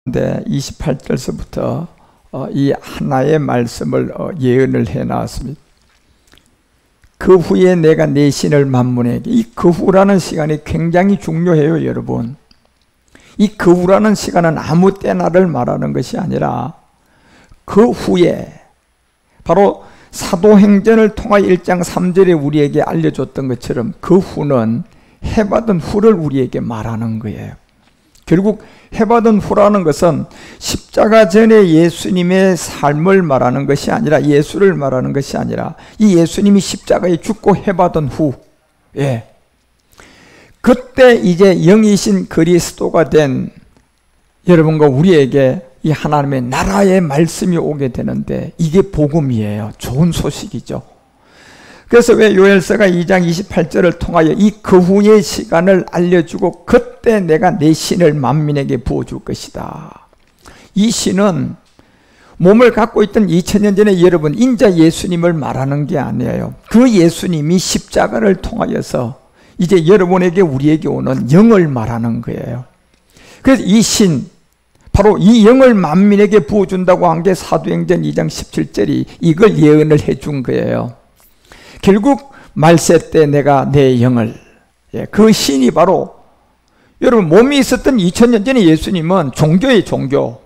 28절서부터 이 하나의 말씀을 예언을 해 나왔습니다. 그 후에 내가 내 신을 만문에게, 이 그 후라는 시간이 굉장히 중요해요, 여러분. 이 그 후라는 시간은 아무 때나를 말하는 것이 아니라 그 후에, 바로 사도행전을 통하여 1장 3절에 우리에게 알려줬던 것처럼 그 후는 해받은 후를 우리에게 말하는 거예요. 결국 해받은 후라는 것은 십자가 전에 예수님의 삶을 말하는 것이 아니라, 예수를 말하는 것이 아니라 이 예수님이 십자가에 죽고 해받은 후, 그때 이제 영이신 그리스도가 된 여러분과 우리에게 이 하나님의 나라의 말씀이 오게 되는데, 이게 복음이에요. 좋은 소식이죠. 그래서 왜 요엘서가 2장 28절을 통하여 이 그 후의 시간을 알려주고, 그때 내가 내 신을 만민에게 부어줄 것이다. 이 신은 몸을 갖고 있던 2000년 전에 여러분 인자 예수님을 말하는 게 아니에요. 그 예수님이 십자가를 통하여서 이제 여러분에게, 우리에게 오는 영을 말하는 거예요. 그래서 이 신, 바로 이 영을 만민에게 부어준다고 한 게 사도행전 2장 17절이 이걸 예언을 해준 거예요. 결국 말세 때 내가 내 영을, 그 신이 바로 여러분 몸이 있었던 2000년 전에 예수님은 종교의 종교,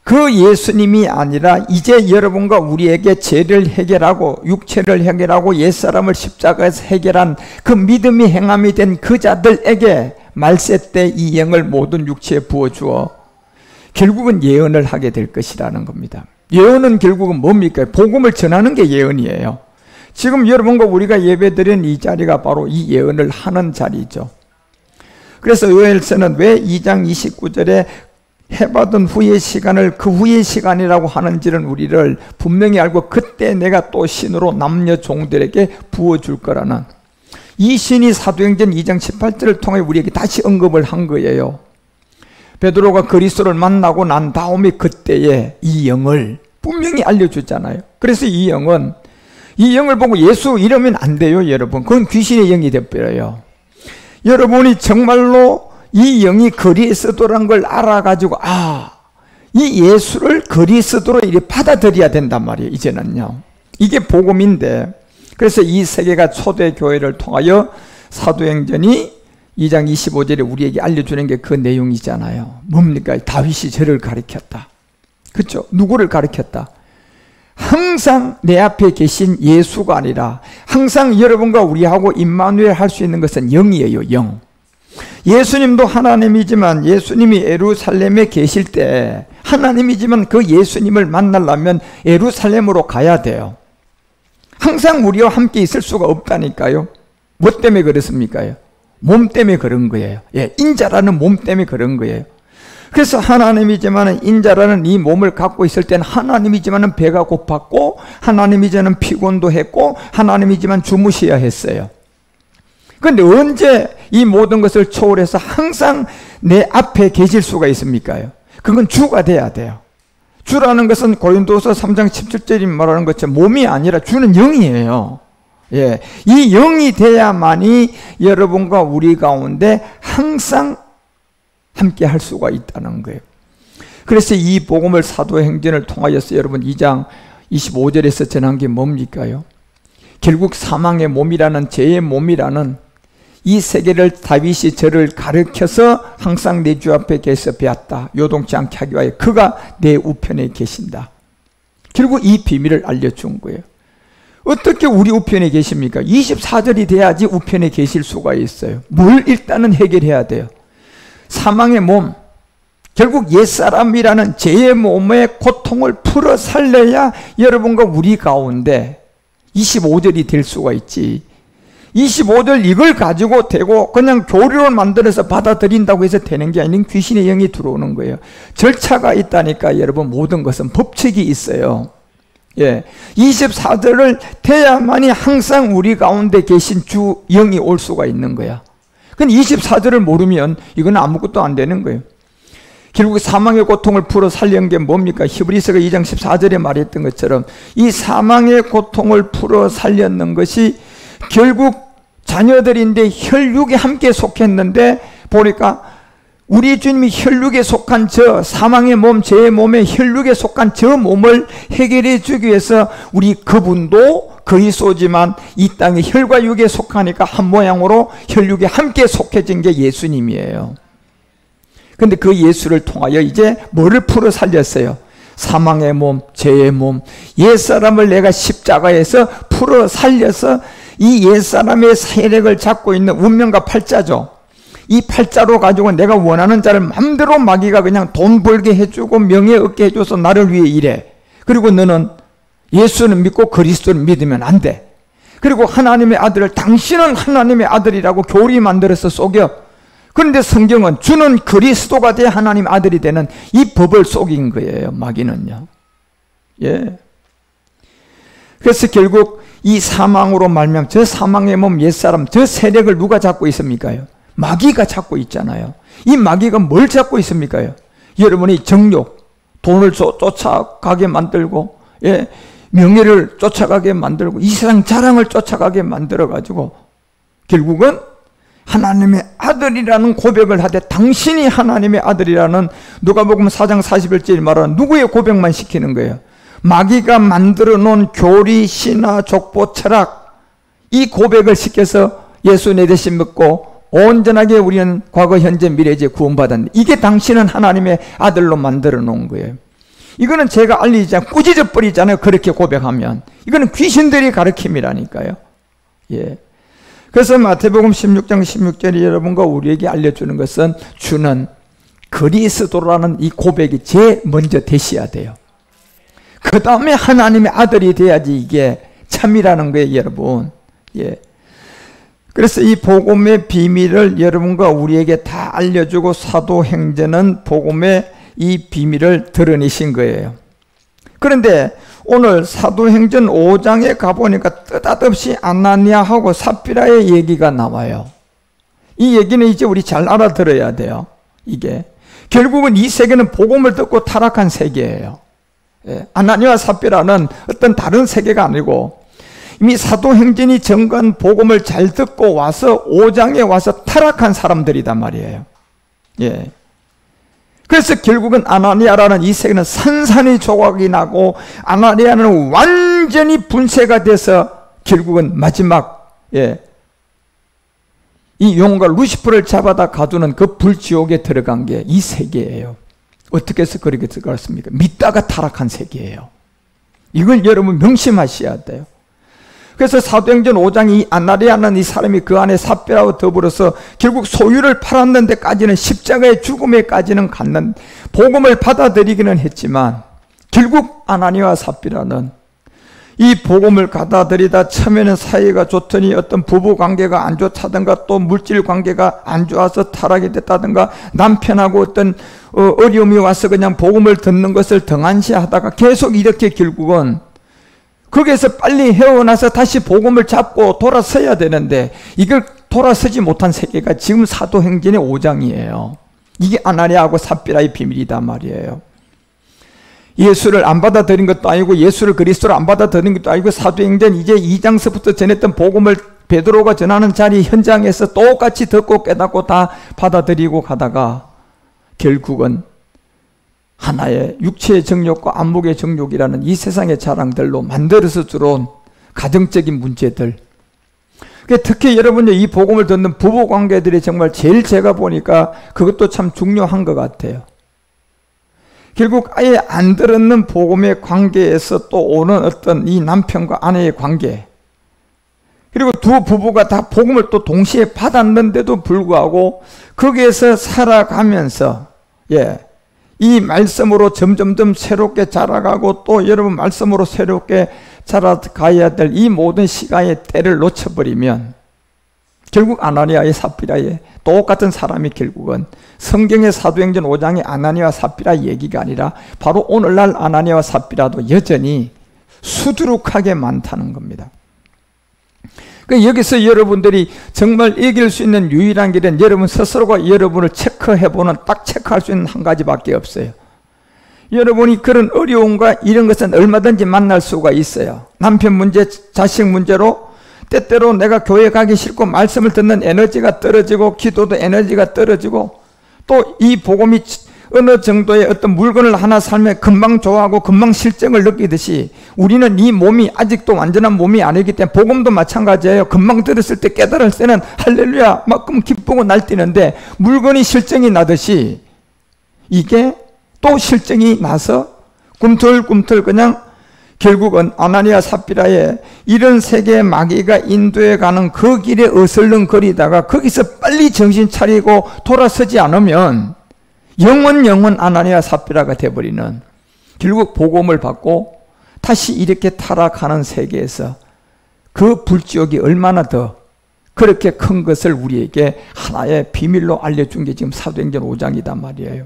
그 예수님이 아니라 이제 여러분과 우리에게 죄를 해결하고 육체를 해결하고 옛사람을 십자가에서 해결한 그 믿음이 행함이 된 그 자들에게 말세 때 이 영을 모든 육체에 부어주어 결국은 예언을 하게 될 것이라는 겁니다. 예언은 결국은 뭡니까? 복음을 전하는 게 예언이에요. 지금 여러분과 우리가 예배드린 이 자리가 바로 이 예언을 하는 자리죠. 그래서 요엘서는 왜 2장 29절에 해받은 후의 시간을 그 후의 시간이라고 하는지는 우리를 분명히 알고, 그때 내가 또 신으로 남녀 종들에게 부어줄 거라는 이 신이 사도행전 2장 18절을 통해 우리에게 다시 언급을 한 거예요. 베드로가 그리스도를 만나고 난 다음에 그때에 이 영을 분명히 알려주잖아요. 그래서 이 영은, 이 영을 보고 예수 이러면 안 돼요, 여러분. 그건 귀신의 영이 되어버려요. 여러분이 정말로 이 영이 그리스도란 걸 알아가지고, 이 예수를 그리스도로 이렇게 받아들여야 된단 말이에요, 이제는요. 이게 복음인데, 그래서 이 세계가 초대교회를 통하여 사도행전이 2장 25절에 우리에게 알려주는 게 그 내용이잖아요. 뭡니까? 다윗이 저를 가리켰다. 그렇죠? 누구를 가리켰다? 항상 내 앞에 계신 예수가 아니라 항상 여러분과 우리하고 임마누엘 할 수 있는 것은 영이에요, 영. 예수님도 하나님이지만 예수님이 예루살렘에 계실 때 하나님이지만 그 예수님을 만나려면 예루살렘으로 가야 돼요. 항상 우리와 함께 있을 수가 없다니까요. 뭐 때문에 그렇습니까? 몸 때문에 그런 거예요. 인자라는 몸 때문에 그런 거예요. 그래서 하나님이지만 인자라는 이 몸을 갖고 있을 때는 하나님이지만 배가 고팠고, 하나님이지만 피곤도 했고, 하나님이지만 주무셔야 했어요. 그런데 언제 이 모든 것을 초월해서 항상 내 앞에 계실 수가 있습니까? 그건 주가 돼야 돼요. 주라는 것은 고린도서 3장 17절이 말하는 것처럼 몸이 아니라 주는 영이에요. 이 영이 돼야만이 여러분과 우리 가운데 항상 함께 할 수가 있다는 거예요. 그래서 이 복음을 사도행전을 통하여서 여러분 2장 25절에서 전한 게 뭡니까요? 결국 사망의 몸이라는, 죄의 몸이라는 이 세계를 다윗이 저를 가르쳐서 항상 내 주 앞에 계셔 배웠다. 요동치 않게 하기 위하여 그가 내 우편에 계신다. 결국 이 비밀을 알려준 거예요. 어떻게 우리 우편에 계십니까? 24절이 돼야지 우편에 계실 수가 있어요. 뭘 일단은 해결해야 돼요? 사망의 몸, 결국 옛사람이라는 죄의 몸의 고통을 풀어 살려야 여러분과 우리 가운데 25절이 될 수가 있지. 25절 이걸 가지고 되고 그냥 교류를 만들어서 받아들인다고 해서 되는 게 아닌 귀신의 영이 들어오는 거예요. 절차가 있다니까 여러분. 모든 것은 법칙이 있어요. 24절을 돼야만이 항상 우리 가운데 계신 주 영이 올 수가 있는 거야. 근데 24절을 모르면 이건 아무것도 안 되는 거예요. 결국 사망의 고통을 풀어 살린 게 뭡니까? 히브리서가 2장 14절에 말했던 것처럼 이 사망의 고통을 풀어 살렸는 것이 결국 자녀들인데 혈육에 함께 속했는데 보니까 우리 주님이 혈육에 속한 저 사망의 몸, 제 몸의 혈육에 속한 저 몸을 해결해 주기 위해서 우리 그분도 그리스도지만 이 땅의 혈과 육에 속하니까 한 모양으로 혈육에 함께 속해진 게 예수님이에요. 근데 그 예수를 통하여 이제 뭐를 풀어 살렸어요? 사망의 몸, 죄의 몸, 옛사람을 내가 십자가에서 풀어 살려서 이 옛사람의 세력을 잡고 있는 운명과 팔자죠. 이 팔자로 가지고 내가 원하는 자를 마음대로 마귀가 그냥 돈 벌게 해주고 명예 얻게 해줘서 나를 위해 일해. 그리고 너는 예수를 믿고 그리스도를 믿으면 안 돼. 그리고 하나님의 아들을 당신은 하나님의 아들이라고 교리 만들어서 속여. 그런데 성경은 주는 그리스도가 돼 하나님의 아들이 되는 이 법을 속인 거예요. 마귀는요. 예. 그래서 결국 이 사망으로 말미암아 저 사망의 몸 옛사람 저 세력을 누가 잡고 있습니까요? 마귀가 잡고 있잖아요. 이 마귀가 뭘 잡고 있습니까요? 여러분이 정욕, 돈을 쫓아가게 만들고, 예, 명예를 쫓아가게 만들고, 이 세상 자랑을 쫓아가게 만들어가지고, 결국은 하나님의 아들이라는 고백을 하되, 당신이 하나님의 아들이라는 누가복음 4장 41절 말하는 누구의 고백만 시키는 거예요? 마귀가 만들어 놓은 교리, 신화, 족보, 철학, 이 고백을 시켜서 예수 내 대신 믿고, 온전하게 우리는 과거, 현재, 미래에 구원받았는데 이게 당신은 하나님의 아들로 만들어 놓은 거예요. 이거는 제가 알리지 않고 꾸짖어 버리잖아요. 그렇게 고백하면. 이거는 귀신들이 가르침이라니까요. 예. 그래서 마태복음 16장 16절이 여러분과 우리에게 알려주는 것은 주는 그리스도라는 이 고백이 제일 먼저 되셔야 돼요. 그 다음에 하나님의 아들이 돼야지 이게 참이라는 거예요, 여러분. 예. 그래서 이 복음의 비밀을 여러분과 우리에게 다 알려주고 사도행전은 복음의 이 비밀을 드러내신 거예요. 그런데 오늘 사도행전 5장에 가보니까 뜻없이 아나니아하고 삽비라의 얘기가 나와요. 이 얘기는 이제 우리 잘 알아들어야 돼요. 이게 결국은 이 세계는 복음을 듣고 타락한 세계예요. 아나니아와 삽비라는 어떤 다른 세계가 아니고 이미 사도행전이 전간 복음을 잘 듣고 와서 5장에 와서 타락한 사람들이단 말이에요. 예. 그래서 결국은 아나니아라는 이 세계는 산산이 조각이 나고 아나니아는 완전히 분쇄가 돼서 결국은 마지막 이 용과 루시퍼를 잡아다 가두는 그 불지옥에 들어간 게 이 세계예요. 어떻게 해서 그렇게 들어갔습니까? 믿다가 타락한 세계예요. 이걸 여러분 명심하셔야 돼요. 그래서 사도행전 5장 이 아나니아는 이 사람이 그 안에 삽비라와 더불어서 결국 소유를 팔았는 데까지는 십자가의 죽음에까지는 갔는 복음을 받아들이기는 했지만 결국 아나니아와 삽비라는 이 복음을 받아들이다 처음에는 사이가 좋더니 어떤 부부 관계가 안 좋다든가 또 물질 관계가 안 좋아서 타락이 됐다든가 남편하고 어떤 어려움이 와서 그냥 복음을 듣는 것을 등한시하다가 계속 이렇게 결국은 거기에서 빨리 헤어나서 다시 복음을 잡고 돌아서야 되는데 이걸 돌아서지 못한 세계가 지금 사도행전의 5장이에요. 이게 아나니아하고 삽비라의 비밀이다 말이에요. 예수를 안 받아들인 것도 아니고 예수를 그리스도를 안 받아들인 것도 아니고 사도행전 이제 2장서부터 전했던 복음을 베드로가 전하는 자리 현장에서 똑같이 듣고 깨닫고 다 받아들이고 가다가 결국은 하나의 육체의 정욕과 안목의 정욕이라는 이 세상의 자랑들로 만들어서 들어온 가정적인 문제들, 특히 여러분이 이 복음을 듣는 부부관계들이 정말 제일 제가 보니까 그것도 참 중요한 것 같아요. 결국 아예 안 들었는 복음의 관계에서 또 오는 어떤 이 남편과 아내의 관계, 그리고 두 부부가 다 복음을 또 동시에 받았는데도 불구하고 거기에서 살아가면서 이 말씀으로 점점점 새롭게 자라가고 또 여러분 말씀으로 새롭게 자라가야 될 이 모든 시간의 때를 놓쳐버리면 결국 아나니아의 삽비라의 똑같은 사람이 결국은 성경의 사도행전 5장의 아나니아와 삽비라 얘기가 아니라 바로 오늘날 아나니아와 삽비라도 여전히 수두룩하게 많다는 겁니다. 여기서 여러분들이 정말 이길 수 있는 유일한 길은 여러분 스스로가 여러분을 체크해보는, 딱 체크할 수 있는 한 가지밖에 없어요. 여러분이 그런 어려움과 이런 것은 얼마든지 만날 수가 있어요. 남편 문제, 자식 문제로 때때로 내가 교회 가기 싫고 말씀을 듣는 에너지가 떨어지고 기도도 에너지가 떨어지고 또 이 복음이 어느 정도의 어떤 물건을 하나 살면 금방 좋아하고 금방 실증을 느끼듯이 우리는 이 몸이 아직도 완전한 몸이 아니기 때문에 복음도 마찬가지예요. 금방 들었을 때 깨달을 때는 할렐루야 만큼 기쁘고 날뛰는데 물건이 실증이 나듯이 이게 또 실증이 나서 꿈틀꿈틀 그냥 결국은 아나니아 삽비라의 이런 세계의 마귀가 인도해 가는 그 길에 어슬렁거리다가 거기서 빨리 정신 차리고 돌아서지 않으면 영원 아나니아 삽비라가 되어버리는, 결국 복음을 받고 다시 이렇게 타락하는 세계에서 그 불지옥이 얼마나 더 그렇게 큰 것을 우리에게 하나의 비밀로 알려준 게 지금 사도행전 5장이단 말이에요.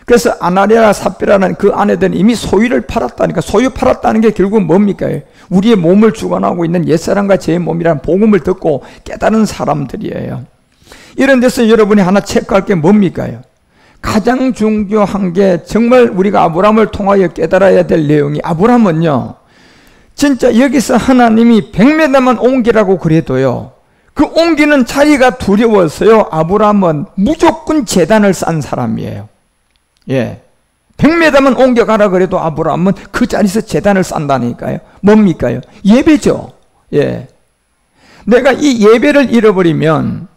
그래서 아나니아 삽비라는 그 아내들은 이미 소유를 팔았다니까. 소유 팔았다는 게 결국 뭡니까? 우리의 몸을 주관하고 있는 옛사람과 제 몸이라는 복음을 듣고 깨달은 사람들이에요. 이런 데서 여러분이 하나 체크할 게 뭡니까? 가장 중요한 게 정말 우리가 아브라함을 통하여 깨달아야 될 내용이, 아브라함은요 진짜 여기서 하나님이 100m만 옮기라고 그래도요 그 옮기는 자리가 두려워서요 아브라함은 무조건 제단을 싼 사람이에요. 예, 100m만 옮겨가라 그래도 아브라함은 그 자리에서 제단을 싼다니까요. 뭡니까요? 예배죠. 예, 내가 이 예배를 잃어버리면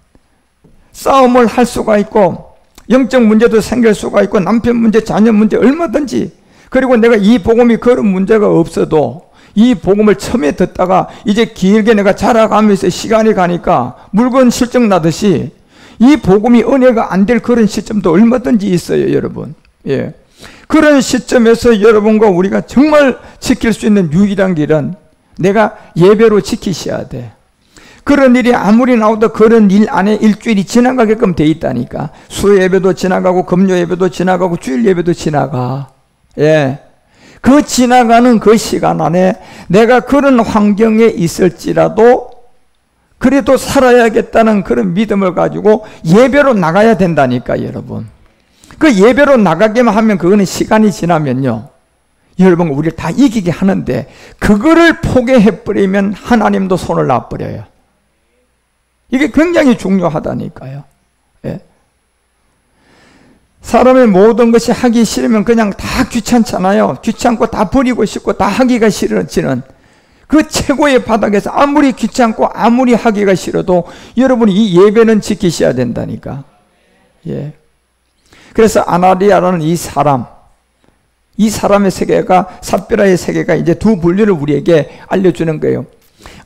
싸움을 할 수가 있고 영적 문제도 생길 수가 있고 남편 문제, 자녀 문제 얼마든지, 그리고 내가 이 복음이 그런 문제가 없어도 이 복음을 처음에 듣다가 이제 길게 내가 자라가면서 시간이 가니까 물건 실증 나듯이 이 복음이 은혜가 안 될 그런 시점도 얼마든지 있어요, 여러분. 예, 그런 시점에서 여러분과 우리가 정말 지킬 수 있는 유일한 길은 내가 예배로 지키셔야 돼. 그런 일이 아무리 나오도 그런 일 안에 일주일이 지나가게끔 돼 있다니까. 수요 예배도 지나가고 금요 예배도 지나가고 주일 예배도 지나가. 예, 그 지나가는 그 시간 안에 내가 그런 환경에 있을지라도 그래도 살아야겠다는 그런 믿음을 가지고 예배로 나가야 된다니까, 여러분. 그 예배로 나가기만 하면 그거는 시간이 지나면요 여러분 우리를 다 이기게 하는데, 그거를 포기해버리면 하나님도 손을 놔버려요. 이게 굉장히 중요하다니까요. 예. 사람의 모든 것이 하기 싫으면 그냥 다 귀찮잖아요. 귀찮고 다 버리고 싶고 다 하기가 싫어지는 그 최고의 바닥에서 아무리 귀찮고 아무리 하기가 싫어도 여러분이 이 예배는 지키셔야 된다니까. 예. 그래서 아나니아라는 이 사람의 세계가, 삽비라의 세계가 이제 두 분류를 우리에게 알려주는 거예요.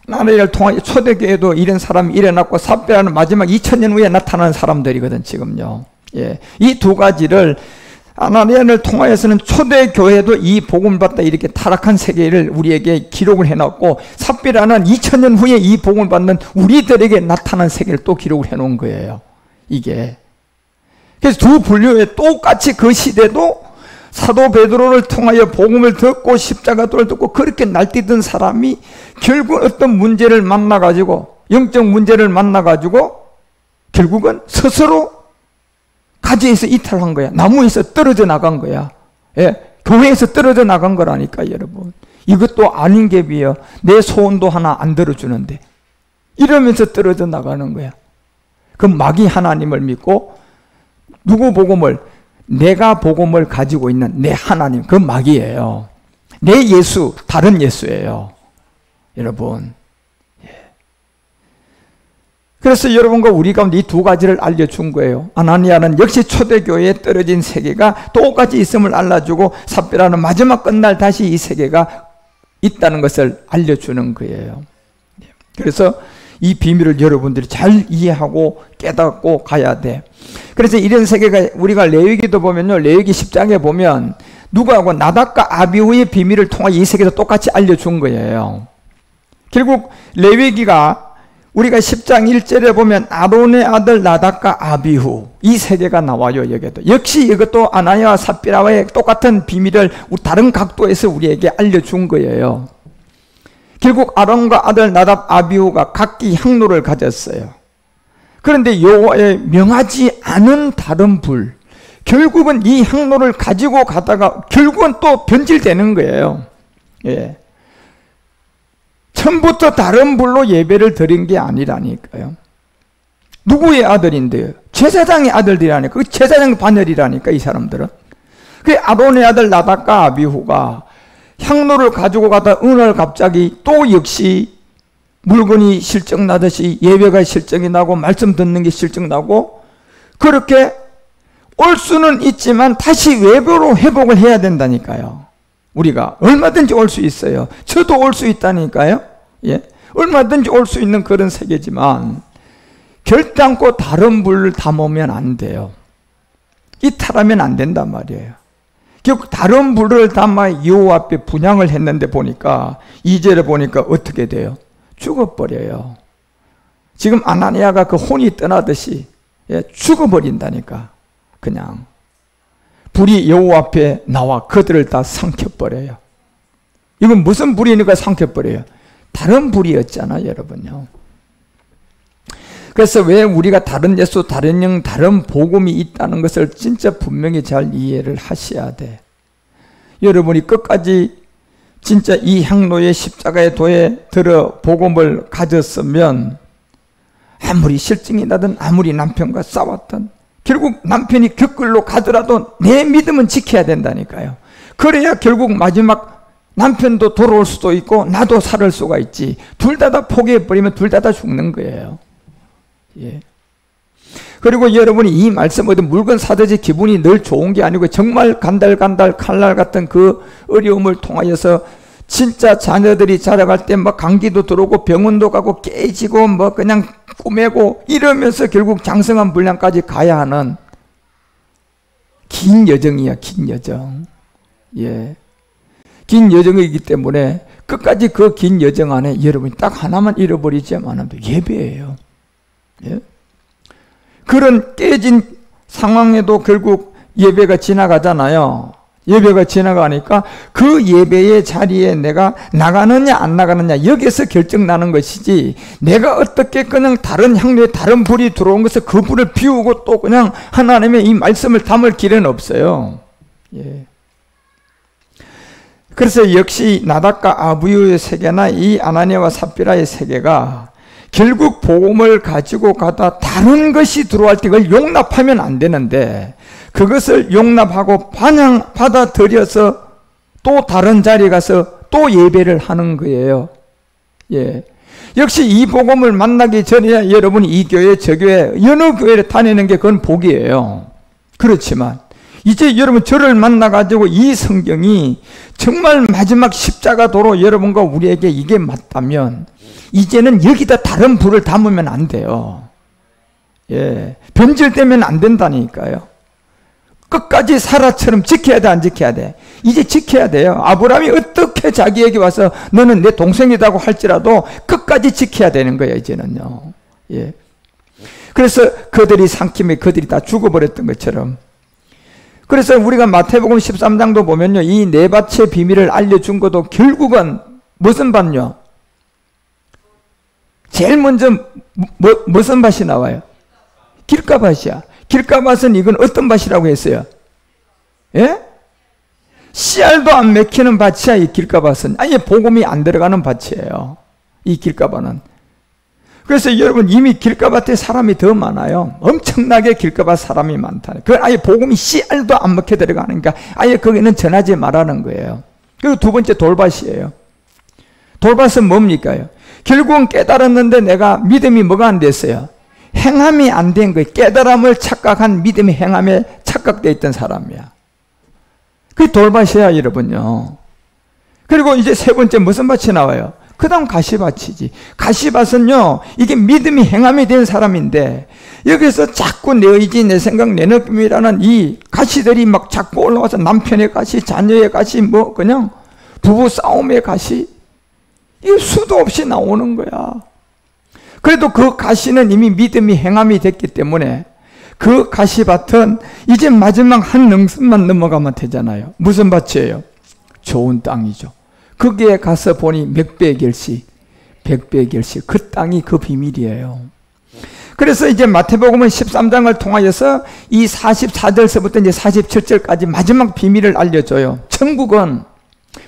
아나니아를 통해 초대교회도 이런 사람이 일어났고, 삽비라는 마지막 2000년 후에 나타나는 사람들이거든 지금요. 예, 이 두 가지를 아나니아를 통하여서는 초대교회도 이 복음을 받다 이렇게 타락한 세계를 우리에게 기록을 해놨고, 삽비라는 2000년 후에 이 복음을 받는 우리들에게 나타난 세계를 또 기록을 해놓은 거예요. 이게 그래서 두 분류에 똑같이 그 시대도 사도 베드로를 통하여 복음을 듣고 십자가도를 듣고 그렇게 날뛰던 사람이 결국 어떤 문제를 만나가지고, 영적 문제를 만나가지고 결국은 스스로 가지에서 이탈한 거야. 나무에서 떨어져 나간 거야. 예, 교회에서 떨어져 나간 거라니까, 여러분. 이것도 아닌 게 비어 내 소원도 하나 안 들어주는데 이러면서 떨어져 나가는 거야. 그 마귀 하나님을 믿고 누구 복음을, 내가 복음을 가지고 있는 내 하나님, 그 마귀예요. 내 예수, 다른 예수예요, 여러분. 예. 그래서 여러분과 우리 가운데 이 두 가지를 알려준 거예요. 아나니아는 역시 초대교회에 떨어진 세계가 똑같이 있음을 알려주고, 삽비라는 마지막 끝날 다시 이 세계가 있다는 것을 알려주는 거예요. 그래서 이 비밀을 여러분들이 잘 이해하고 깨닫고 가야 돼. 그래서 이런 세계가, 우리가 레위기도 보면요, 레위기 10장에 보면 누구하고 나답과 아비후의 비밀을 통해 이 세계도 똑같이 알려준 거예요. 결국 레위기가 우리가 10장 1절에 보면 아론의 아들 나답과 아비후, 이 세계가 나와요. 여기도 역시 이것도 아나니아와 삽비라와의 똑같은 비밀을 다른 각도에서 우리에게 알려준 거예요. 결국 아론과 아들 나답 아비후가 각기 향로를 가졌어요. 그런데 여호와의 명하지 않은 다른 불, 결국은 이 향로를 가지고 가다가 결국은 또 변질되는 거예요. 예. 처음부터 다른 불로 예배를 드린 게 아니라니까요. 누구의 아들인데요? 제사장의 아들들이라니까. 그 제사장 반열이라니까, 이 사람들은. 그 아론의 아들 나답과 아비후가 향로를 가지고 가다 어느 날 갑자기 또 역시 물건이 실증나듯이 예배가 실증이 나고 말씀 듣는 게 실증나고 그렇게 올 수는 있지만 다시 외부로 회복을 해야 된다니까요. 우리가 얼마든지 올 수 있어요. 저도 올 수 있다니까요. 예, 얼마든지 올 수 있는 그런 세계지만 결단코 다른 불을 담으면 안 돼요. 이탈하면 안 된단 말이에요. 결국 다른 불을 담아 여호와 앞에 분향을 했는데 보니까 2절에 보니까 어떻게 돼요? 죽어버려요. 지금 아나니아가 그 혼이 떠나듯이 죽어버린다니까. 그냥 불이 여호와 앞에 나와 그들을 다 삼켜버려요. 이건 무슨 불이니까 삼켜버려요? 다른 불이었잖아요, 여러분요. 그래서 왜 우리가 다른 예수, 다른 영, 다른 복음이 있다는 것을 진짜 분명히 잘 이해를 하셔야 돼. 여러분이 끝까지 진짜 이 향로의 십자가의 도에 들어 복음을 가졌으면 아무리 실증이 나든 아무리 남편과 싸웠든 결국 남편이 격글로 가더라도 내 믿음은 지켜야 된다니까요. 그래야 결국 마지막 남편도 돌아올 수도 있고 나도 살을 수가 있지. 둘 다 포기해버리면 둘 다 죽는 거예요. 예. 그리고 여러분이 이 말씀 얻은 물건 사듯이 기분이 늘 좋은 게 아니고 정말 간달간달 칼날 같은 그 어려움을 통하여서 진짜 자녀들이 자라갈 때 막 감기도 들어오고 병원도 가고 깨지고 뭐 그냥 꾸매고 이러면서 결국 장성한 분량까지 가야 하는 긴 여정이야, 긴 여정. 예. 긴 여정이기 때문에 끝까지 그 긴 여정 안에 여러분이 딱 하나만 잃어버리지 않아도 예배예요. 예? 그런 깨진 상황에도 결국 예배가 지나가잖아요. 예배가 지나가니까 그 예배의 자리에 내가 나가느냐 안 나가느냐 여기에서 결정나는 것이지 내가 어떻게 그냥 다른 향로에 다른 불이 들어온 것을 그 불을 비우고 또 그냥 하나님의 이 말씀을 담을 길은 없어요. 예. 그래서 역시 나답과 아비후의 세계나 이 아나니아와 삽비라의 세계가 결국 복음을 가지고 가다 다른 것이 들어올 때 그걸 용납하면 안 되는데 그것을 용납하고 받아들여서 또 다른 자리에 가서 또 예배를 하는 거예요. 예. 역시 이 복음을 만나기 전에 여러분이 이 교회 저 교회 여러 교회를 다니는 게 그건 복이에요. 그렇지만 이제 여러분 저를 만나가지고 이 성경이 정말 마지막 십자가도로 여러분과 우리에게 이게 맞다면 이제는 여기다 다른 불을 담으면 안 돼요. 예, 변질되면 안 된다니까요. 끝까지 사라처럼 지켜야 돼, 안 지켜야 돼? 이제 지켜야 돼요. 아브라함이 어떻게 자기에게 와서 너는 내 동생이라고 할지라도 끝까지 지켜야 되는 거예요, 이제는요. 예. 그래서 그들이 삼킴에 그들이 다 죽어버렸던 것처럼. 그래서 우리가 마태복음 13장도 보면요, 이 네 밭의 비밀을 알려준 것도 결국은 무슨 밭요? 제일 먼저 무슨 밭이 나와요? 길가밭이야. 길가밭은 이건 어떤 밭이라고 했어요? 예? 씨알도 안 맥히는 밭이야, 이 길가밭은. 아예 복음이 안 들어가는 밭이에요, 이 길가밭은. 그래서 여러분 이미 길가밭에 사람이 더 많아요. 엄청나게 길가밭 사람이 많다. 그건 아예 복음이 씨알도 안 먹혀 들어가니까 아예 거기는 전하지 말라는 거예요. 그리고 두 번째 돌밭이에요. 돌밭은 뭡니까요? 결국은 깨달았는데 내가 믿음이 뭐가 안 됐어요? 행함이 안 된 거예요. 깨달음을 착각한 믿음이 행함에 착각되어 있던 사람이야. 그게 돌밭이야, 여러분요. 그리고 이제 세 번째 무슨 밭이 나와요? 그 다음 가시밭이지. 가시밭은요, 이게 믿음이 행함이 된 사람인데 여기서 자꾸 내 의지, 내 생각, 내 느낌이라는 이 가시들이 막 자꾸 올라와서 남편의 가시, 자녀의 가시, 뭐 그냥 부부 싸움의 가시, 이게 수도 없이 나오는 거야. 그래도 그 가시는 이미 믿음이 행함이 됐기 때문에 그 가시밭은 이제 마지막 한 능선만 넘어가면 되잖아요. 무슨 밭이에요? 좋은 땅이죠. 거기에 가서 보니 몇 배 결시, 100배 결시. 그 땅이 그 비밀이에요. 그래서 이제 마태복음은 13장을 통하여서 이 44절서부터 이제 47절까지 마지막 비밀을 알려줘요. 천국은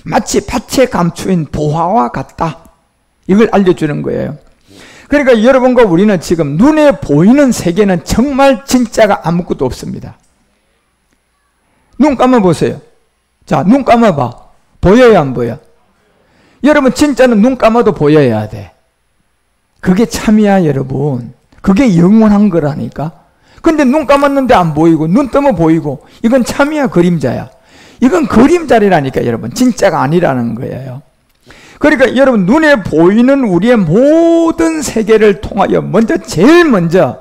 마치 밭에 감추인 보화와 같다. 이걸 알려주는 거예요. 그러니까 여러분과 우리는 지금 눈에 보이는 세계는 정말 진짜가 아무것도 없습니다. 눈 감아보세요. 자, 눈 감아봐. 보여요, 안 보여? 여러분, 진짜는 눈 감아도 보여야 돼. 그게 참이야, 여러분. 그게 영원한 거라니까. 근데 눈 감았는데 안 보이고, 눈 뜨면 보이고, 이건 참이야, 그림자야. 이건 그림자리라니까, 여러분. 진짜가 아니라는 거예요. 그러니까 여러분, 눈에 보이는 우리의 모든 세계를 통하여 제일 먼저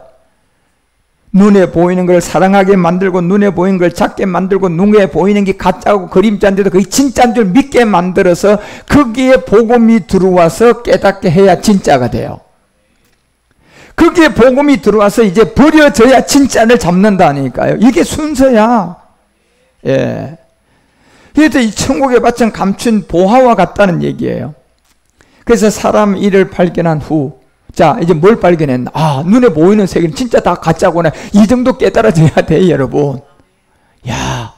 눈에 보이는 걸 사랑하게 만들고, 눈에 보이는 걸 작게 만들고, 눈에 보이는 게 가짜고 그림자인데도 그게 진짜인 줄 믿게 만들어서 거기에 복음이 들어와서 깨닫게 해야 진짜가 돼요. 거기에 복음이 들어와서 이제 버려져야 진짜를 잡는다니까요. 이게 순서야. 예. 그래서 이 천국의 밭은 감춘 보화와 같다는 얘기예요. 그래서 사람 일을 발견한 후, 자, 이제 뭘 발견했나? 아, 눈에 보이는 세계는 진짜 다 가짜구나. 이 정도 깨달아져야 돼, 여러분. 야,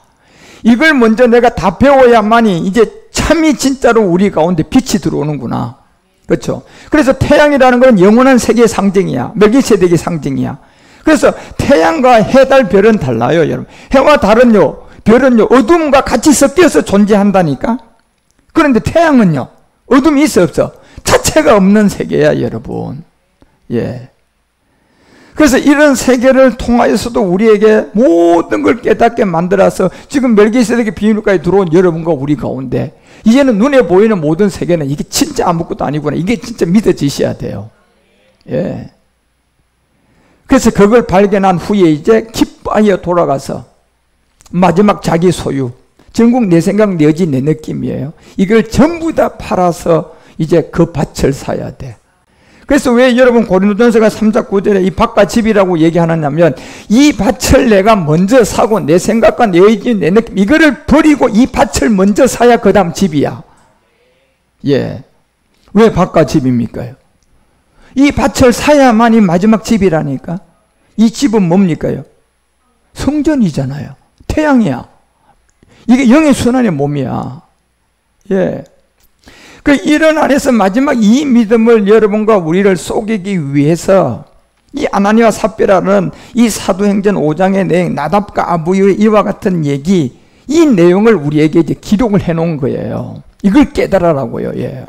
이걸 먼저 내가 다 배워야만이 이제 참이 진짜로 우리 가운데 빛이 들어오는구나. 그렇죠? 그래서 태양이라는 건 영원한 세계의 상징이야. 멜기세덱의 상징이야. 그래서 태양과 해, 달, 별은 달라요, 여러분. 해와 달은요, 별은요, 어둠과 같이 섞여서 존재한다니까? 그런데 태양은요, 어둠이 있어, 없어? 자체가 없는 세계야, 여러분. 예. 그래서 이런 세계를 통하여서도 우리에게 모든 걸 깨닫게 만들어서 지금 멜기세덱의 비밀까지 들어온 여러분과 우리 가운데 이제는 눈에 보이는 모든 세계는 이게 진짜 아무것도 아니구나. 이게 진짜 믿어지셔야 돼요. 예. 그래서 그걸 발견한 후에 이제 기뻐하여 돌아가서 마지막 자기 소유, 전국 내 생각 내지 내 느낌이에요. 이걸 전부 다 팔아서 이제 그 밭을 사야 돼. 그래서 왜 여러분 고린도전서가 3장 9절에 이 밭과 집이라고 얘기하느냐면 이 밭을 내가 먼저 사고 내 생각과 내 의지, 내 느낌 이거를 버리고 이 밭을 먼저 사야 그 다음 집이야. 예. 왜 밭과 집입니까? 이 밭을 사야만이 마지막 집이라니까. 이 집은 뭡니까요? 성전이잖아요. 태양이야. 이게 영의 순환의 몸이야. 예. 그 이런 안에서 마지막 이 믿음을 여러분과 우리를 속이기 위해서 이 아나니와 삽비라는 이 사도행전 5장의 내용, 나답과 아비후의 이와 같은 얘기, 이 내용을 우리에게 이제 기록을 해놓은 거예요. 이걸 깨달으라고요. 예.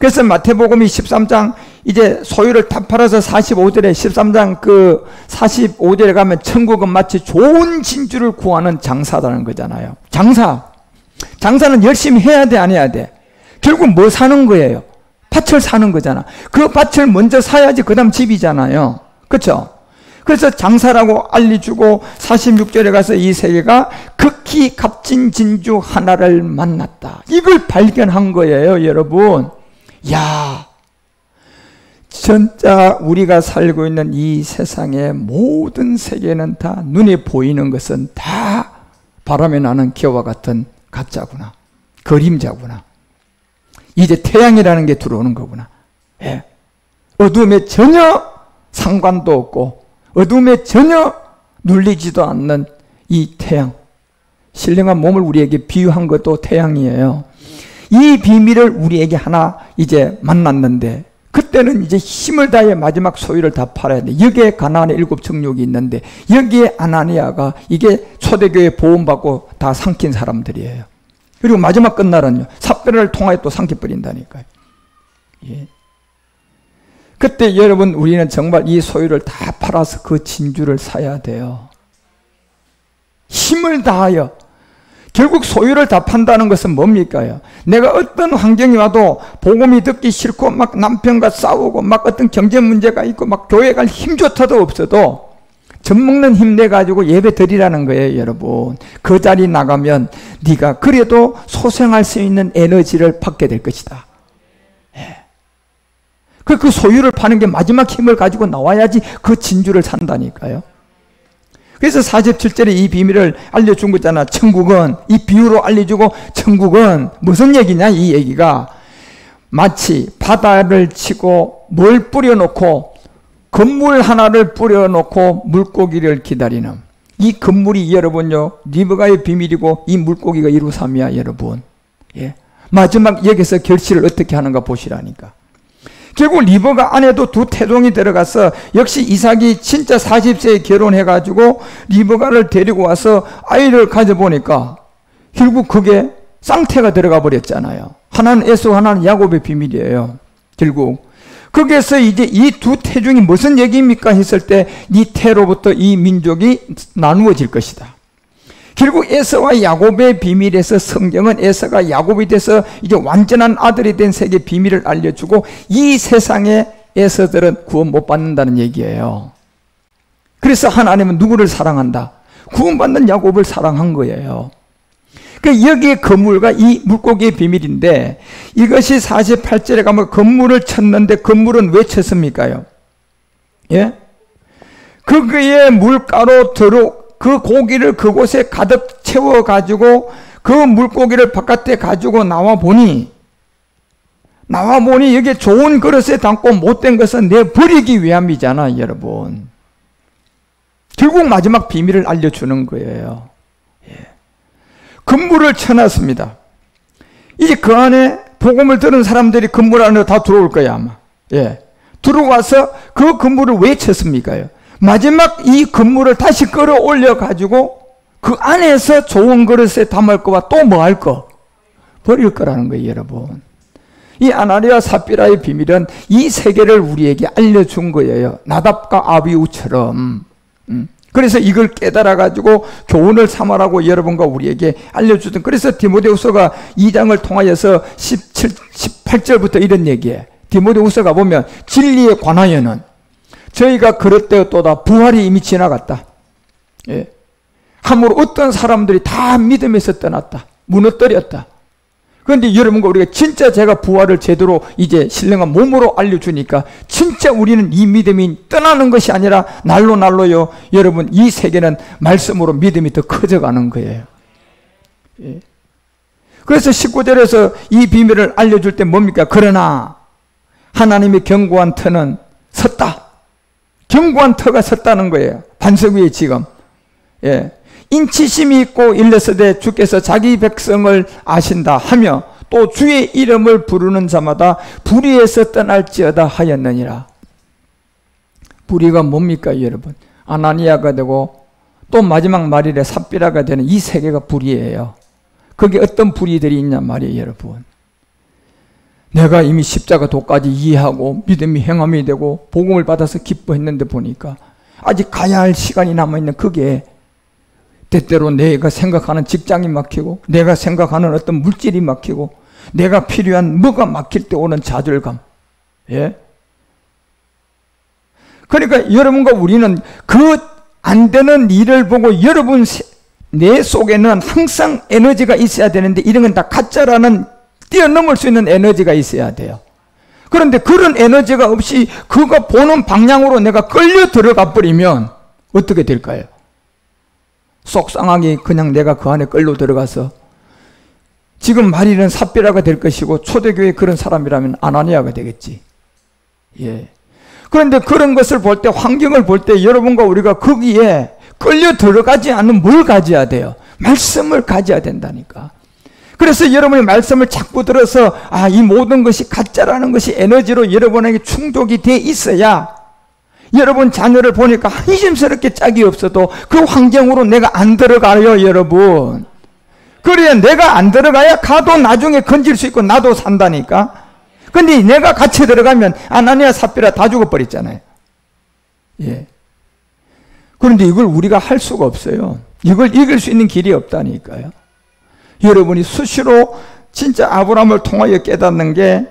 그래서 마태복음이 13장 이제 소유를 다 팔아서 45절에 13장 그 45절에 가면 천국은 마치 좋은 진주를 구하는 장사라는 거잖아요. 장사는 열심히 해야 돼, 안 해야 돼? 결국 뭐 사는 거예요? 밭을 사는 거잖아. 그 밭을 먼저 사야지 그 다음 집이잖아요. 그렇죠? 그래서 장사라고 알려주고 46절에 가서 이 세계가 극히 값진 진주 하나를 만났다. 이걸 발견한 거예요, 여러분. 야, 진짜 우리가 살고 있는 이 세상의 모든 세계는 다 눈에 보이는 것은 다 바람에 나는 기와 같은 가짜구나. 그림자구나. 이제 태양이라는 게 들어오는 거구나. 예. 어둠에 전혀 상관도 없고 어둠에 전혀 눌리지도 않는 이 태양. 신령한 몸을 우리에게 비유한 것도 태양이에요. 이 비밀을 우리에게 하나 이제 만났는데 그때는 이제 힘을 다해 마지막 소유를 다 팔아야 돼. 여기에 가나안의 7 정욕이 있는데 여기에 아나니아가 이게 초대교회 보험받고 다 삼킨 사람들이에요. 그리고 마지막 끝날은요, 삽비라를 통하여 또 삼켜버린다니까요. 예. 그때 여러분, 우리는 정말 이 소유를 다 팔아서 그 진주를 사야 돼요. 힘을 다하여. 결국 소유를 다 판다는 것은 뭡니까? 내가 어떤 환경이 와도 복음이 듣기 싫고 막 남편과 싸우고 막 어떤 경제 문제가 있고 막 교회 갈 힘 좋다도 없어도 젖 먹는 힘 내가지고 예배 드리라는 거예요, 여러분. 그 자리 나가면 네가 그래도 소생할 수 있는 에너지를 받게 될 것이다. 예. 그 소유를 파는 게 마지막 힘을 가지고 나와야지 그 진주를 산다니까요. 그래서 47절에 이 비밀을 알려준 거잖아. 천국은, 이 비유로 알려주고, 천국은 무슨 얘기냐, 이 얘기가. 마치 바다를 치고 뭘 뿌려놓고 건물 하나를 뿌려놓고 물고기를 기다리는, 이 건물이 여러분요, 리브가의 비밀이고 이 물고기가 이루삼이야, 여러분. 예. 마지막 여기서 결실을 어떻게 하는가 보시라니까. 결국 리브가 안에도 두 태동이 들어가서 역시 이삭이 진짜 40세에 결혼해가지고 리브가를 데리고 와서 아이를 가져보니까 결국 그게 쌍태가 들어가 버렸잖아요. 하나는 에서 하나는 야곱의 비밀이에요. 결국 거기에서 이제 이 두 태중이 무슨 얘기입니까 했을 때 이 태로부터 이 민족이 나누어질 것이다. 결국 에서와 야곱의 비밀에서 성경은 에서가 야곱이 돼서 이제 완전한 아들이 된 세계 비밀을 알려주고 이 세상의 에서들은 구원 못 받는다는 얘기예요. 그래서 하나님은 누구를 사랑한다? 구원받는 야곱을 사랑한 거예요. 그러니까 여기에 건물과 이 물고기의 비밀인데 이것이 48절에 가면 건물을 쳤는데 건물은 왜 쳤습니까요? 예? 거기에 물가로 그 고기를 그곳에 가득 채워가지고 그 물고기를 바깥에 가지고 나와 보니 여기에 좋은 그릇에 담고 못된 것은 내버리기 위함이잖아, 여러분. 결국 마지막 비밀을 알려주는 거예요. 예. 건물을 쳐놨습니다. 이제 그 안에 복음을 들은 사람들이 건물 안으로 다 들어올 거야, 아마. 예. 들어와서 그 건물을 왜 쳤습니까요? 마지막 이 건물을 다시 끌어올려 가지고 그 안에서 좋은 그릇에 담을 거와 또 뭐 할 거? 버릴 거라는 거예요, 여러분. 이 아나니아 삽비라의 비밀은 이 세계를 우리에게 알려준 거예요. 나답과 아비우처럼. 그래서 이걸 깨달아 가지고 교훈을 삼아라고 여러분과 우리에게 알려주던. 그래서 디모데후서가 2장을 통하여서 18절부터 이런 얘기해. 디모데후서가 보면 진리에 관하여는 저희가 그릇되었도다. 부활이 이미 지나갔다. 예. 함으로 어떤 사람들이 다 믿음에서 떠났다. 무너뜨렸다. 그런데 여러분과 우리가 진짜 제가 부활을 제대로 이제 신령한 몸으로 알려주니까 진짜 우리는 이 믿음이 떠나는 것이 아니라 날로요. 여러분 이 세계는 말씀으로 믿음이 더 커져가는 거예요. 예. 그래서 19절에서 이 비밀을 알려줄 때 뭡니까? 그러나 하나님의 견고한 터는 섰다. 견고한 터가 섰다는 거예요. 반석 위에 지금. 예. 인치심이 있고 일렀으되 주께서 자기 백성을 아신다 하며 또 주의 이름을 부르는 자마다 불의에서 떠날지어다 하였느니라. 불의가 뭡니까, 여러분? 아나니아가 되고 또 마지막 말일에 삽비라가 되는 이 세계가 불의예요. 거기에 어떤 불의들이 있냐 말이에요, 여러분. 내가 이미 십자가 도까지 이해하고 믿음이 행함이 되고 복음을 받아서 기뻐했는데 보니까 아직 가야 할 시간이 남아있는 그게 때때로 내가 생각하는 직장이 막히고 내가 생각하는 어떤 물질이 막히고 내가 필요한 뭐가 막힐 때 오는 좌절감. 예? 그러니까 여러분과 우리는 그 안 되는 일을 보고 여러분 내 속에는 항상 에너지가 있어야 되는데 이런 건 다 가짜라는 뛰어넘을 수 있는 에너지가 있어야 돼요. 그런데 그런 에너지가 없이 그거 보는 방향으로 내가 끌려 들어가 버리면 어떻게 될까요? 속상하게 그냥 내가 그 안에 끌려 들어가서 지금 말일은 삽비라가 될 것이고 초대교회 그런 사람이라면 아나니아가 되겠지. 예. 그런데 그런 것을 볼 때, 환경을 볼 때 여러분과 우리가 거기에 끌려 들어가지 않는 뭘 가져야 돼요? 말씀을 가져야 된다니까. 그래서 여러분이 말씀을 자꾸 들어서 이 모든 것이 가짜라는 것이 에너지로 여러분에게 충족이 돼 있어야 여러분 자녀를 보니까 한심스럽게 짝이 없어도 그 환경으로 내가 안 들어가요, 여러분. 그래야 내가 안 들어가야 가도 나중에 건질 수 있고 나도 산다니까. 근데 내가 같이 들어가면 아나니아 삽비라 다 죽어버렸잖아요. 예. 그런데 이걸 우리가 할 수가 없어요. 이걸 이길 수 있는 길이 없다니까요. 여러분이 수시로 진짜 아브라함을 통하여 깨닫는 게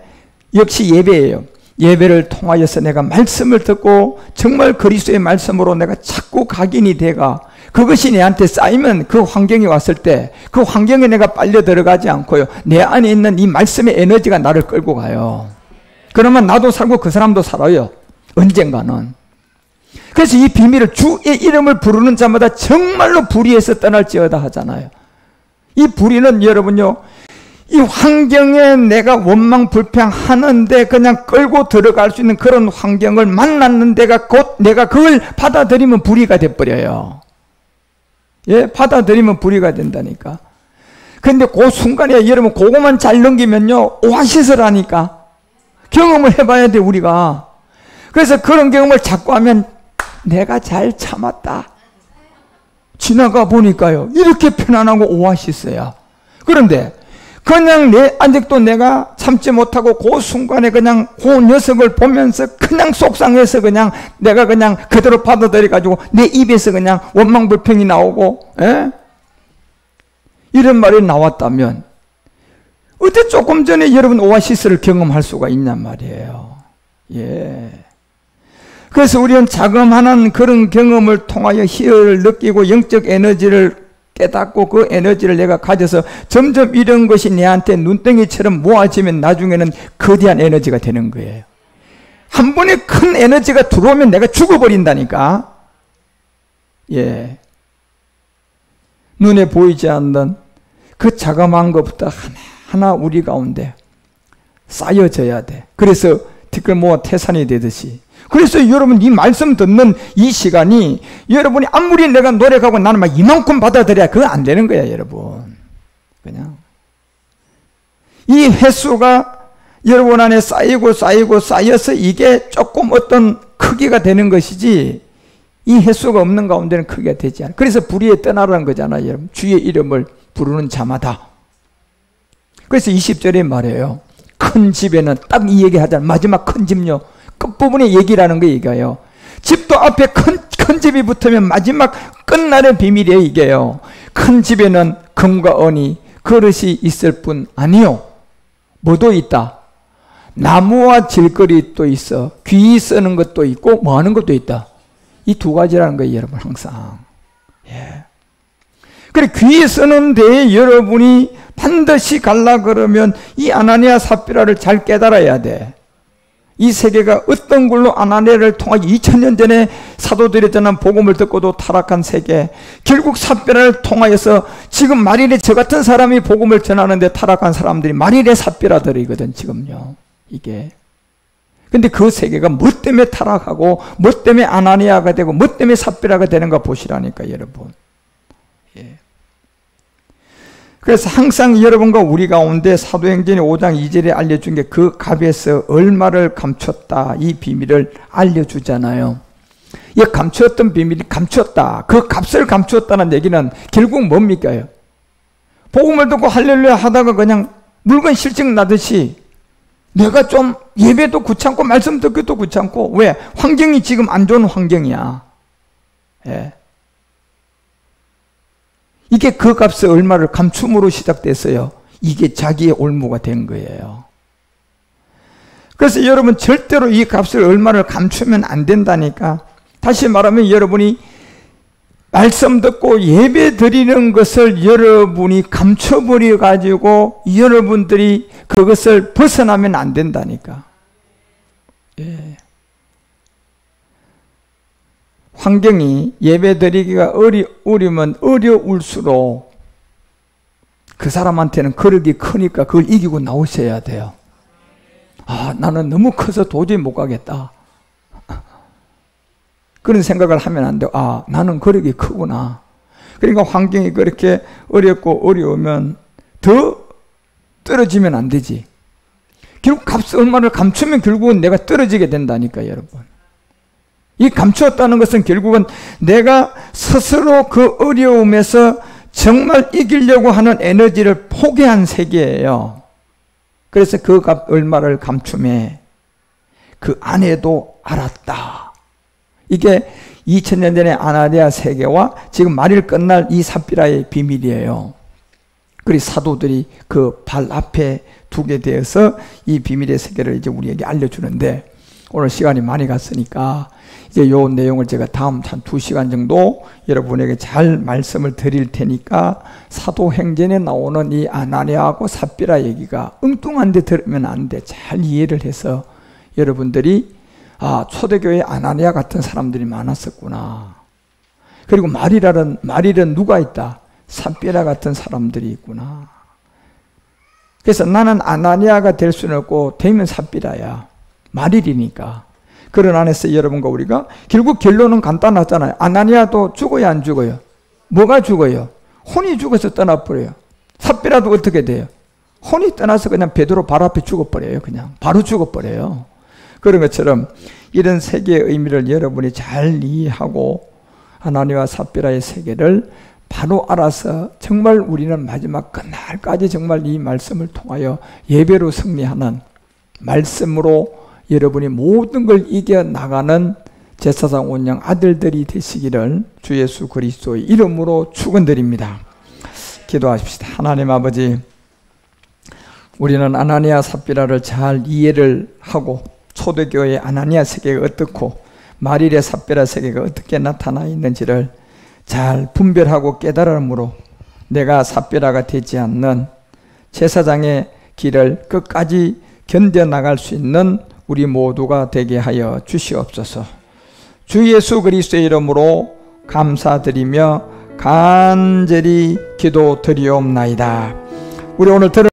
역시 예배예요. 예배를 통하여서 내가 말씀을 듣고 정말 그리스도의 말씀으로 내가 자꾸 각인이 돼가 그것이 내한테 쌓이면 그 환경이 왔을 때 그 환경에 내가 빨려 들어가지 않고요. 내 안에 있는 이 말씀의 에너지가 나를 끌고 가요. 그러면 나도 살고 그 사람도 살아요. 언젠가는. 그래서 이 비밀을 주의 이름을 부르는 자마다 정말로 불의에서 떠날지어다 하잖아요. 이 불의는 여러분요. 이 환경에 내가 원망 불평하는데 그냥 끌고 들어갈 수 있는 그런 환경을 만났는 데가 곧 내가 그걸 받아들이면 불의가 돼버려요. 예, 받아들이면 불의가 된다니까. 근데 그 순간에 여러분 그거만 잘 넘기면요 오아시스라니까. 경험을 해봐야 돼, 우리가. 그래서 그런 경험을 자꾸 하면 내가 잘 참았다. 지나가 보니까요, 이렇게 편안하고 오아시스야. 그런데 그냥 아직도 내가 참지 못하고 그 순간에 그냥 그 녀석을 보면서 그냥 속상해서 그냥 내가 그냥 그대로 받아들여가지고 내 입에서 그냥 원망불평이 나오고, 이런 말이 나왔다면 어때 조금 전에 여러분 오아시스를 경험할 수가 있냔 말이에요. 그래서 우리는 자그마한 그런 경험을 통하여 희열을 느끼고 영적 에너지를 깨닫고 그 에너지를 내가 가져서 점점 이런 것이 내한테 눈덩이처럼 모아지면 나중에는 거대한 에너지가 되는 거예요. 한 번에 큰 에너지가 들어오면 내가 죽어버린다니까. 눈에 보이지 않는 그 자그마한 것부터 하나하나 우리 가운데 쌓여져야 돼. 그래서 티끌 모아 태산이 되듯이. 그래서 여러분 이 말씀 듣는 이 시간이 여러분이 아무리 내가 노력하고 나는 막 이만큼 받아들여야 그거 안 되는 거야, 여러분. 그냥 이 횟수가 여러분 안에 쌓여서 이게 조금 어떤 크기가 되는 것이지, 이 횟수가 없는 가운데는 크기가 되지 않아. 그래서 불의에 떠나라는 거잖아요, 여러분. 주의 이름을 부르는 자마다. 그래서 20절에 말해요. 큰 집에는 딱 이 얘기 하잖아요. 마지막 큰 집요, 끝부분의 얘기라는 거 얘기해요. 집도 앞에 큰 집이 붙으면 마지막 끝날의 비밀이에요, 이게요. 큰 집에는 금과 은이 그릇이 있을 뿐 아니요. 뭐도 있다? 나무와 질거리도 있어. 귀 쓰는 것도 있고 뭐 하는 것도 있다. 이 두 가지라는 거예요, 여러분, 항상. 그래, 귀 쓰는 데에 여러분이 반드시 갈라 그러면 이 아나니아 삽비라를 잘 깨달아야 돼. 이 세계가 어떤 걸로 아나니아를 통하여 2000년 전에 사도들이 전한 복음을 듣고도 타락한 세계, 결국 삽비라를 통하여서 지금 말일에 저 같은 사람이 복음을 전하는데 타락한 사람들이 말일의 삽비라들이거든, 지금요. 이게. 근데 그 세계가 뭐 때문에 타락하고 뭐 때문에 아나니아가 되고 뭐 때문에 삽비라가 되는가 보시라니까, 여러분. 그래서 항상 여러분과 우리 가운데 사도행전 5장 2절에 알려준 게 그 값에서 얼마를 감췄다, 이 비밀을 알려주잖아요. 이 감추었던 비밀이 감추었다, 그 값을 감추었다는 얘기는 결국 뭡니까? 복음을 듣고 할렐루야 하다가 그냥 물건 실증 나듯이 내가 좀 예배도 귀찮고 말씀 듣기도 귀찮고, 왜? 환경이 지금 안 좋은 환경이야. 이게 그 값을 얼마를 감춤으로 시작됐어요. 이게 자기의 올무가 된 거예요. 그래서 여러분 절대로 이 값을 얼마를 감추면 안 된다니까. 다시 말하면 여러분이 말씀 듣고 예배 드리는 것을 여러분이 감춰버려 가지고 여러분들이 그것을 벗어나면 안 된다니까. 환경이 예배 드리기가 어려우면 어려울수록 그 사람한테는 거력이 크니까 그걸 이기고 나오셔야 돼요. 아, 나는 너무 커서 도저히 못 가겠다. 그런 생각을 하면 안 돼요. 아, 나는 거력이 크구나. 그러니까 환경이 그렇게 어렵고 어려우면 더 떨어지면 안 되지. 결국 값 얼마를 감추면 결국은 내가 떨어지게 된다니까, 여러분. 이 감추었다는 것은 결국은 내가 스스로 그 어려움에서 정말 이기려고 하는 에너지를 포기한 세계예요. 그래서 그 값 얼마를 감춤해 그 안에도 알았다. 이게 2000년 전의 아나니아 세계와 지금 말일 끝날 이 삽비라의 비밀이에요. 그리고 사도들이 그 발 앞에 두게 되어서 이 비밀의 세계를 이제 우리에게 알려주는데, 오늘 시간이 많이 갔으니까 이제 요 내용을 제가 다음 한 2시간 정도 여러분에게 잘 말씀을 드릴 테니까, 사도행전에 나오는 이 아나니아하고 삽비라 얘기가 엉뚱한 데 들으면 안 돼. 잘 이해를 해서 여러분들이 아, 초대교회에 아나니아 같은 사람들이 많았었구나. 그리고 말일은 누가 있다? 삽비라 같은 사람들이 있구나. 그래서 나는 아나니아가 될 수는 없고 되면 삽비라야. 말일이니까. 그런 안에서 여러분과 우리가 결국 결론은 간단하잖아요. 아나니아도 죽어요, 안 죽어요? 뭐가 죽어요? 혼이 죽어서 떠나버려요. 삽비라도 어떻게 돼요? 혼이 떠나서 그냥 베드로 바로 앞에 죽어버려요. 그냥 바로 죽어버려요. 그런 것처럼 이런 세계의 의미를 여러분이 잘 이해하고 아나니와 삽비라의 세계를 바로 알아서 정말 우리는 마지막 그날까지 정말 이 말씀을 통하여 예배로 승리하는, 말씀으로 여러분이 모든 걸 이겨나가는 제사장 온양 아들들이 되시기를 주 예수 그리스도의 이름으로 축원드립니다. 기도하십시다. 하나님 아버지, 우리는 아나니아 삽비라를 잘 이해를 하고 초대교회의 아나니아 세계가 어떻고 마릴의 삽비라 세계가 어떻게 나타나 있는지를 잘 분별하고 깨달음으로 내가 삽비라가 되지 않는 제사장의 길을 끝까지 견뎌나갈 수 있는 우리 모두가 되게 하여 주시옵소서. 주 예수 그리스도의 이름으로 감사드리며 간절히 기도드리옵나이다. 우리 오늘 들은